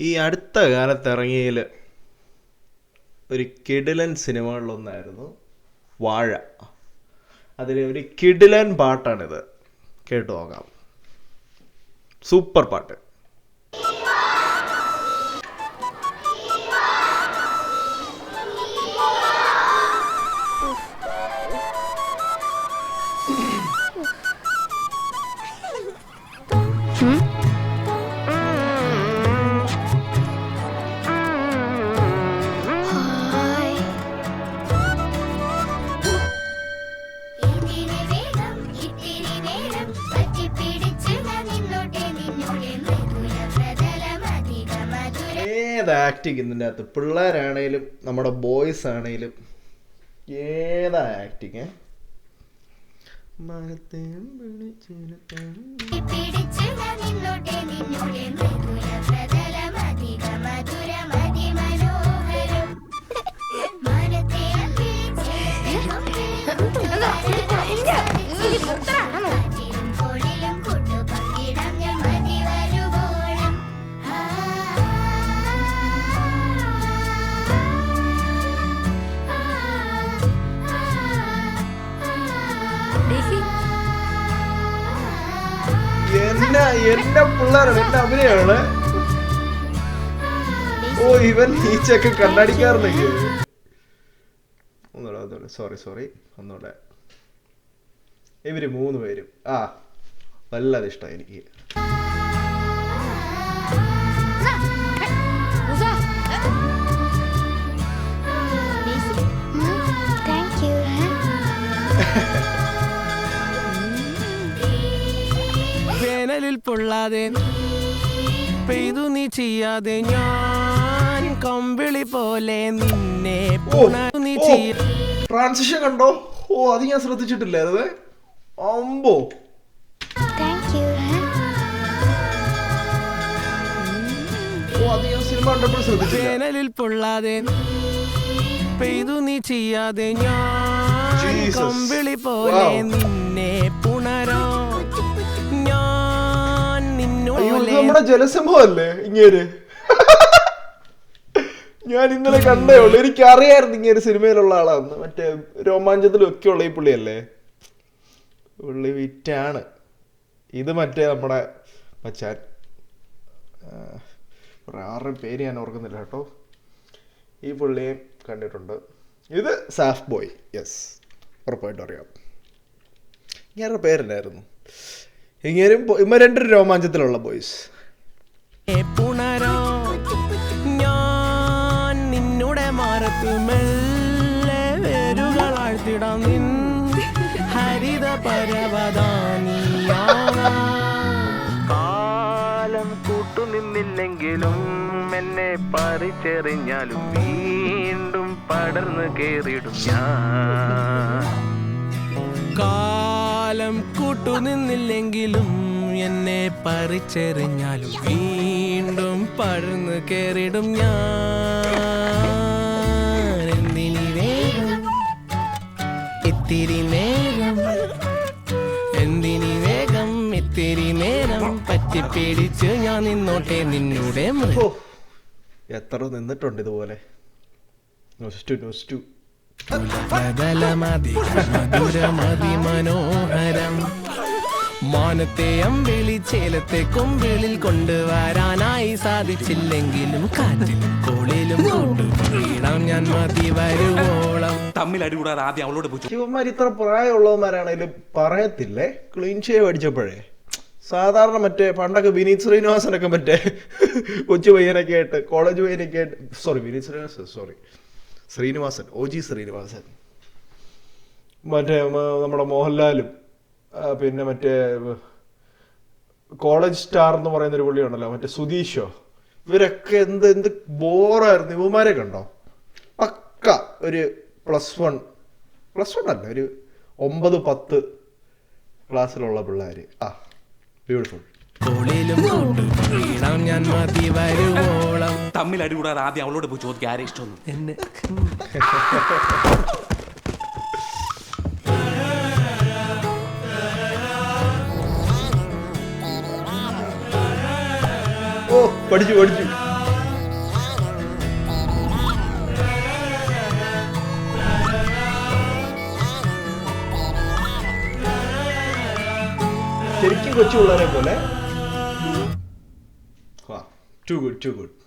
ഈ അടുത്ത കാലത്ത് ഇറങ്ങിയതിൽ ഒരു കിടിലൻ സിനിമകളിലൊന്നായിരുന്നു വാഴ. അതിൽ ഒരു കിടിലൻ പാട്ടാണിത്, കേട്ടു നോക്കാം. സൂപ്പർ പാട്ട്. ആക്ടിങ് ഇതിൻ്റെ അകത്ത്, പിള്ളേരാണേലും നമ്മുടെ ബോയ്സ് ആണേലും ഏതാ ആക്ടിങ്. എന്റെ പിള്ളേരാണ്, എന്റെ അഭിനയാണ്. ഓ, ഇവൻ ഈ ചെക്ക് കണ്ണടിക്കാറുണ്ടെങ്കിൽ ഒന്നുകൂടെ സോറി ഒന്നുകൂടെ. ഇവര് 3 പേരും വല്ലാതെ ഇഷ്ടമായി എനിക്ക്. വേനലിൽ പൊള്ളാതെ പെയ്തു നീ ചെയ്യാതെ ഞാൻ കമ്പിളി പോലെ നിന്നെ നീ ട്രാൻസിഷൻ കണ്ടോ? ഓ, അത് ഞാൻ ശ്രദ്ധിച്ചിട്ടില്ലായിരുന്നേ. അമ്പോ, വേനലിൽ പൊള്ളാതെ പെയ്തു നീ ചെയ്യാതെ ഞാൻ കമ്പിളി പോലെ നിന്നെ പുണരോ. നമ്മുടെ ജലസംഭവല്ലേ ഇങ്ങേര്? ഞാൻ ഇന്നലെ കണ്ടേ ഉള്ളു. എനിക്കറിയായിരുന്നു ഇങ്ങനെ സിനിമയിലുള്ള ആളാന്ന്. മറ്റേ രോമാഞ്ചത്തിലും ഒക്കെ ഉള്ള ഈ പുള്ളിയല്ലേ, പുള്ളി വിറ്റാണ്. ഇത് മറ്റേ നമ്മുടെ മച്ചാൻ, ആരുടെ പേര് ഞാൻ ഓർക്കുന്നില്ല കേട്ടോ. ഈ പുള്ളിയെ കണ്ടിട്ടുണ്ട്. ഇത് സാഫ് ബോയ്, യെസ്, ഉറപ്പായിട്ടും അറിയാം. ഇങ്ങനെ പേരുണ്ടായിരുന്നു. ഇങ്ങനെയും ഇമ്മ 2 രോമാഞ്ചത്തിലുള്ള ബോയ്സ്. ഞാൻ നിന്നുടെ മാറത്ത് മെല്ലെ വേരുകളാഴ്ത്തിടാം നിൻ ഹരിത പരവതാനിയാകാലം കൂട്ടുനിന്നില്ലെങ്കിലും എന്നെ പറിച്ചെറിഞ്ഞാലും വീണ്ടും പടർന്നു കേറിടും ഞാൻ. കാലം കൂട്ടുനിന്നില്ലെങ്കിലും എന്നെ പറിച്ചെറിഞ്ഞാലും വീണ്ടും പടർന്നു കേറിടും ഞാൻ. എന്തിനി വേഗം ഇത്തിരി നേരം, എന്തിനി വേഗം ഇത്തിരി നേരം പറ്റിപ്പിടിച്ച് ഞാൻ നിന്നോട്ടെ നിന്നൂടെ. എത്ര നിന്നിട്ടുണ്ട് ഇതുപോലെ. മധുരമതി മനോഹരം മാനത്തെ അമ്പിളി ചേലത്തെ കൊമ്പിളിൽ കൊണ്ടുവരാനായി സാധിച്ചില്ലെങ്കിലും കാറ്റിലും കോളിലും കൊണ്ടുവീണാം ഞാൻ മതി വരുവോളം. തമ്മിൽ അടികൂടാതെ ആദ്യം അവളോട് ശിവന്മാർ ഇത്ര പ്രായമുള്ളവന്മാരാണേലും പറയത്തില്ലേ ക്ലീൻ ഷേവ് അടിച്ചപ്പോഴേ. സാധാരണ മറ്റേ പണ്ടൊക്കെ വിനീത് ശ്രീനിവാസനൊക്കെ മറ്റേ കൊച്ചു പയ്യനൊക്കെ ആയിട്ട്, കോളേജ് പയ്യനൊക്കെ ആയിട്ട്, ശ്രീനിവാസൻ, OG ശ്രീനിവാസൻ, മറ്റേ നമ്മുടെ മോഹൻലാലും, പിന്നെ മറ്റേ കോളേജ് സ്റ്റാർ എന്ന് പറയുന്നൊരു പുള്ളിയുണ്ടല്ലോ, മറ്റേ സുധീഷോ, ഇവരൊക്കെ എന്ത് ബോറായിരുന്നു. ഇവന്മാരെ കണ്ടോ? പക്ക ഒരു +1 അല്ല, ഒരു 9-10 ക്ലാസ്സിലുള്ള പിള്ളേർ. ബ്യൂട്ടിഫുൾ. ഞാൻ മതി വരുവോളം. തമ്മിൽ അടികൂടാതെ ആദ്യം അവളോട് പോയി ചോദിക്കുക ആരെ ഇഷ്ടമൊന്നും. എന്നെ പഠിച്ചു ശരിക്കും കൊച്ചു പിള്ളേരെ പോലെ ടു ഗുഡ്